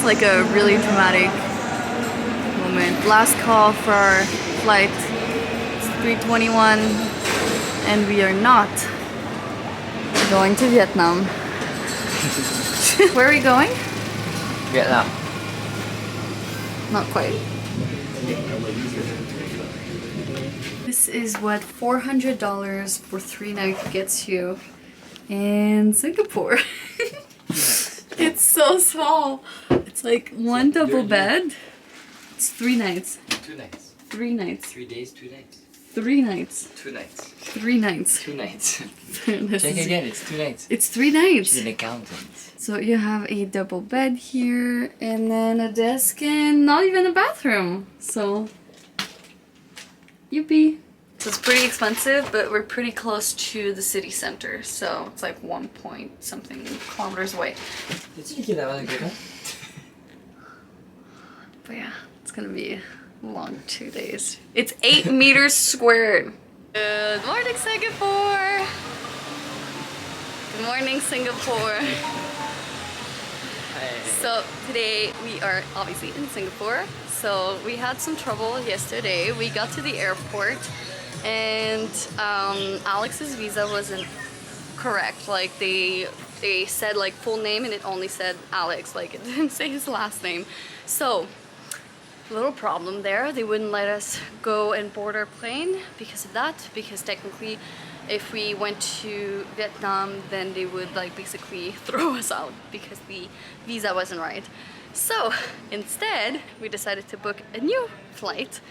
like a really dramatic moment. Last call for our flight. It's 3:21 and we are not going to Vietnam. Where are we going? Vietnam. Not quite. This is what $400 for 3 nights gets you in Singapore. It's so small. It's like one double bed. It's 3 nights. 2 nights. 3 nights. 3 days, 2 nights. 3 nights. 2 nights. 3 nights. 2 nights. This Check is- again, it's 2 nights. It's 3 nights. She's an accountant. So you have a double bed here and then a desk and not even a bathroom. So, yippee. So it's pretty expensive, but we're pretty close to the city center. So it's like 1 point something kilometers away. Did you get that one good? But yeah, it's gonna be a long 2 days. It's 8 meters squared. Good morning, Singapore. Good morning, Singapore. So today we are obviously in Singapore. So we had some trouble yesterday. We got to the airport and Alex's visa wasn't correct. Like they said like full name and it only said Alex. Like it didn't say his last name. So little problem there. They wouldn't let us go and board our plane because of that. Because technically if we went to Vietnam, then they would like basically throw us out because the visa wasn't right. So instead, we decided to book a new flight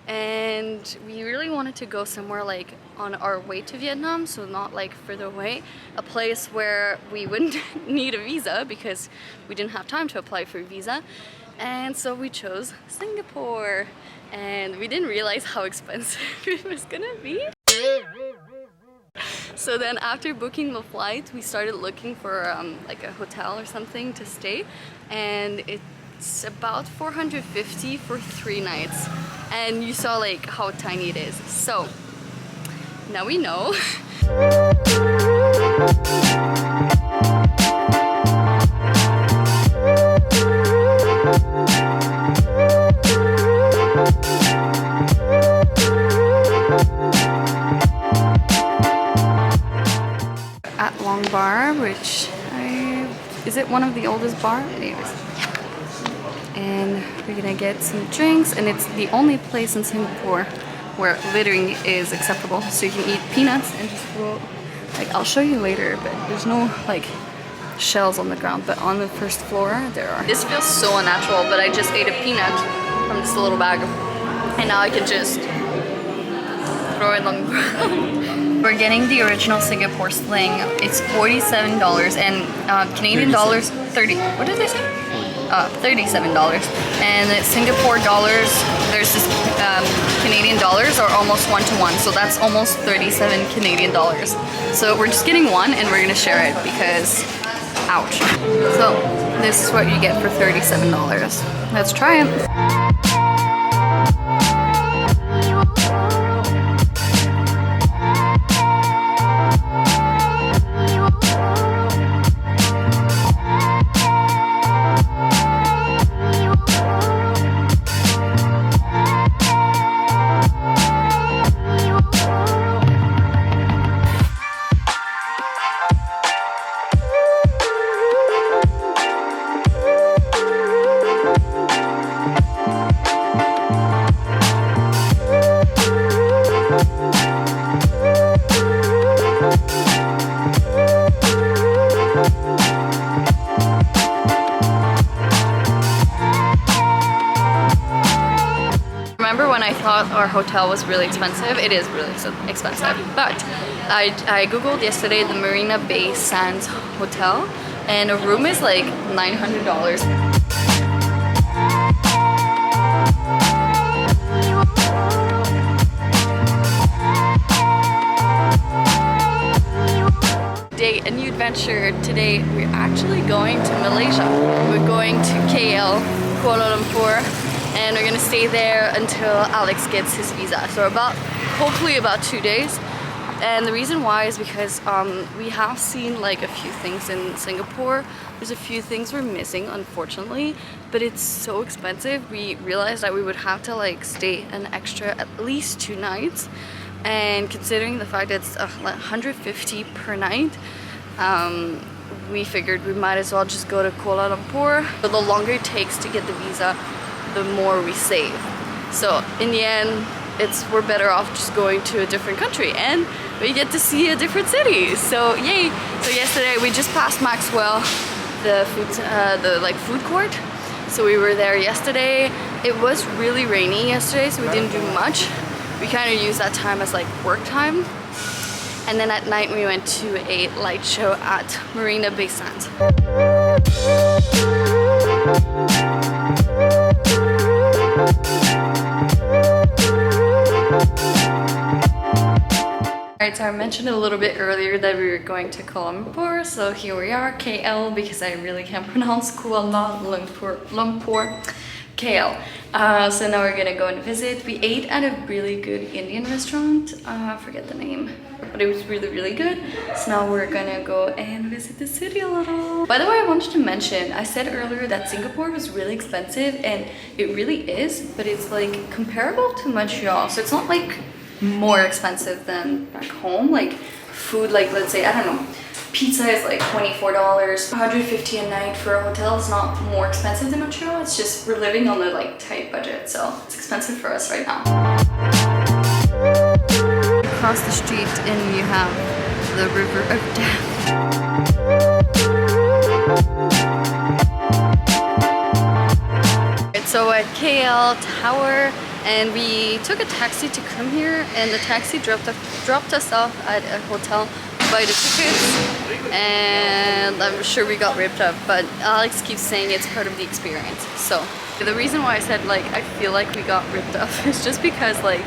and we really wanted to go somewhere like on our way to Vietnam, so not like further away, a place where we wouldn't need a visa because we didn't have time to apply for a visa. And so we chose Singapore and we didn't realize how expensive it was gonna be. So then after booking the flight, we started looking for like a hotel or something to stay, and it's about 450 for 3 nights. And you saw like how tiny it is. So now we know. Bar, which is it one of the oldest bar? Anyways. And we're gonna get some drinks, and it's the only place in Singapore where littering is acceptable. So you can eat peanuts and just throw, like I'll show you later, but there's no like shells on the ground, but on the first floor there are. This feels so unnatural, but I just ate a peanut from this little bag and now I can just throw it on the ground. We're getting the original Singapore sling. It's $47 and Canadian dollars 30. What did they say? $37. And Singapore dollars, there's this Canadian dollars are almost 1-to-1, so that's almost 37 Canadian dollars. So we're just getting one and we're gonna share it because, ouch. So this is what you get for $37. Let's try it. Our hotel was really expensive. It is really expensive, but I googled yesterday the Marina Bay Sands Hotel and a room is like $900. A new adventure. Today we're actually going to Malaysia. We're going to KL, Kuala Lumpur, and we're gonna stay there until Alex gets his visa. So hopefully about 2 days. And the reason why is because we have seen like a few things in Singapore. There's a few things we're missing, unfortunately, but it's so expensive. We realized that we would have to like stay an extra at least 2 nights, and considering the fact that it's like 150 per night, we figured we might as well just go to Kuala Lumpur. But the longer it takes to get the visa, the more we save. So in the end, we're better off just going to a different country, and we get to see a different city. So yay! So yesterday we just passed Maxwell, the food court. So we were there yesterday. It was really rainy yesterday, so we didn't do much. We kind of used that time as like work time. And then at night we went to a light show at Marina Bay Sands. Alright, so I mentioned a little bit earlier that we were going to Kuala Lumpur, so here we are, KL, because I really can't pronounce Kuala Lumpur, KL. So now we're gonna go and visit. We ate at a really good Indian restaurant, I forget the name, but it was really good. So now we're gonna go and visit the city a little. By the way, I wanted to mention, I said earlier that Singapore was really expensive, and it really is, but it's like comparable to Montreal, so it's not like more expensive than back home. Like food, like let's say, I don't know, pizza is like $24, $150 a night for a hotel is not more expensive than Montreal. It's just we're living on a like tight budget, so it's expensive for us right now. Across the street and you have the River of Death. So at KL Tower, and we took a taxi to come here, and the taxi dropped us off at a hotel by the tickets, and I'm sure we got ripped up, but Alex keeps saying it's part of the experience. So the reason why I said like I feel like we got ripped off is just because like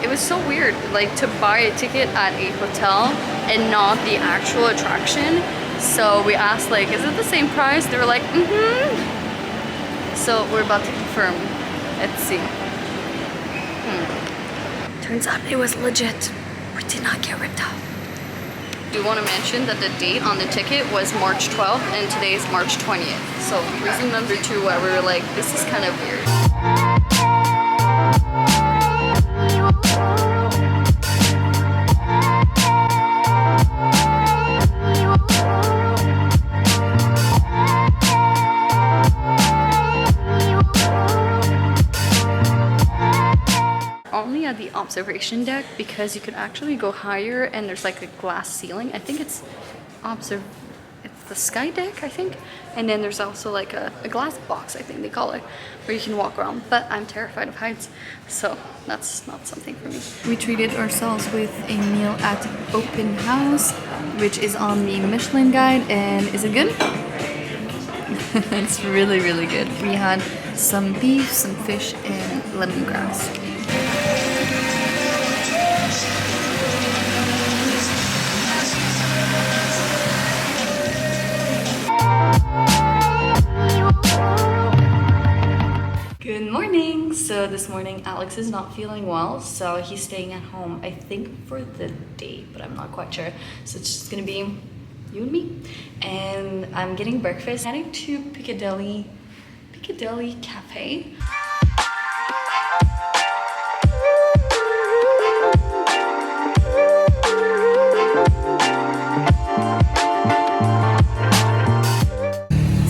it was so weird like to buy a ticket at a hotel and not the actual attraction. So we asked like, is it the same price? They were like, So we're about to confirm. Let's see. Turns out it was legit. We did not get ripped off. Do want to mention that the date on the ticket was March 12th and today is March 20th. So reason number 2 why we were like, this is kind of weird. Only at the observation deck, because you can actually go higher and there's like a glass ceiling. I think it's the sky deck, I think. And then there's also like a glass box, I think they call it, where you can walk around. But I'm terrified of heights, so that's not something for me. We treated ourselves with a meal at Open House, which is on the Michelin guide. And is it good? It's really good. We had some beef, some fish, and lemongrass. Good morning! So this morning Alex is not feeling well, so he's staying at home, I think for the day, but I'm not quite sure. So it's just gonna be you and me. And I'm getting breakfast, heading to Piccadilly Cafe.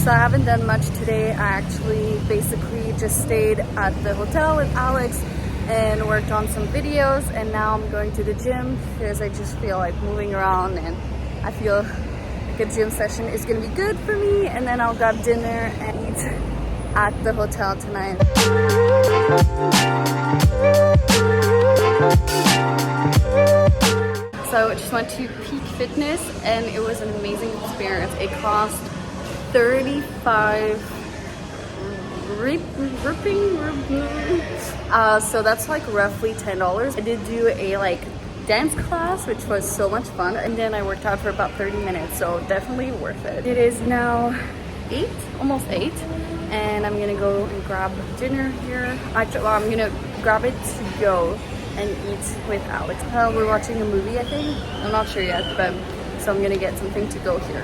So I haven't done much today. I actually basically just stayed at the hotel with Alex and worked on some videos, and now I'm going to the gym because I just feel like moving around, and I feel like a gym session is gonna be good for me, and then I'll grab dinner and eat at the hotel tonight. So I just went to Peak Fitness and it was an amazing experience. It cost 35 so that's like roughly $10. I did do a like dance class, which was so much fun, and then I worked out for about 30 minutes, so definitely worth it. It is now 8, almost 8, and I'm gonna go and grab dinner here. Actually, well, I'm gonna grab it to go, and eat with Alex. We're watching a movie, I think. I'm not sure yet, but so I'm gonna get something to go here.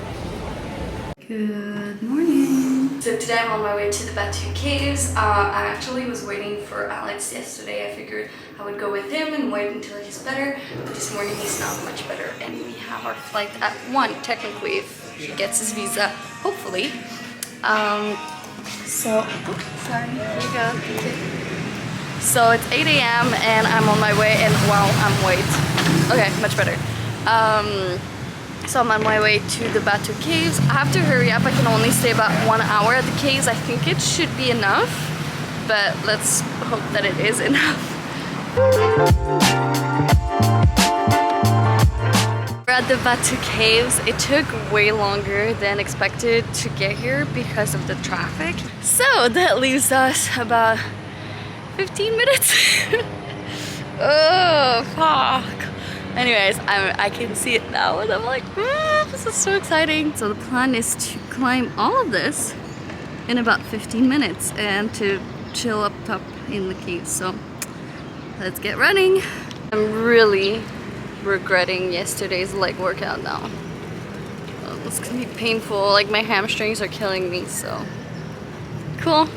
Good morning. So today I'm on my way to the Batu caves. I actually was waiting for Alex yesterday. I figured I would go with him and wait until he's better. But this morning he's not much better, and we have our flight at 1, technically, if he gets his visa, hopefully. Sorry, here you go. So it's 8 a.m. and I'm on my way, and wow, I'm late. Okay, much better. So I'm on my way to the Batu caves. I have to hurry up. I can only stay about 1 hour at the caves. I think it should be enough, but let's hope that it is enough. We're at the Batu caves. It took way longer than expected to get here because of the traffic. So that leaves us about 15 minutes. Oh, fuck. Anyways, I can see it now and I'm like, this is so exciting. So the plan is to climb all of this in about 15 minutes and to chill up top in the caves. So let's get running. I'm really regretting yesterday's leg workout now. It's gonna be painful, like my hamstrings are killing me, so cool.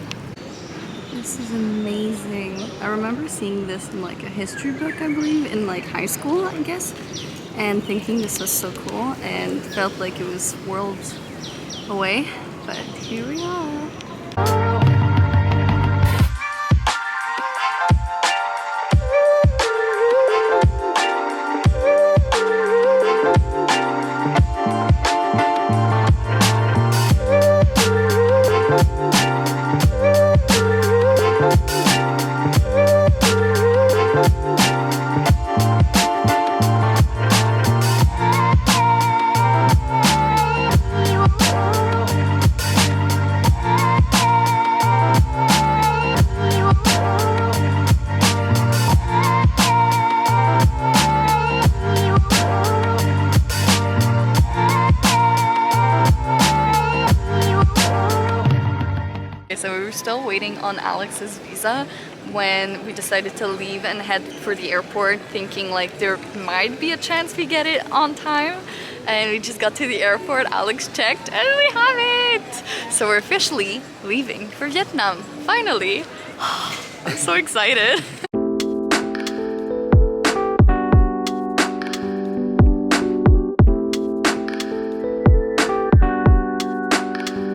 This is amazing. I remember seeing this in like a history book, I believe, in like high school, I guess, and thinking this was so cool and felt like it was worlds away, but here we are. So we were still waiting on Alex's visa when we decided to leave and head for the airport, thinking like there might be a chance we get it on time. And we just got to the airport, Alex checked, and we have it! So we're officially leaving for Vietnam, finally. I'm so excited.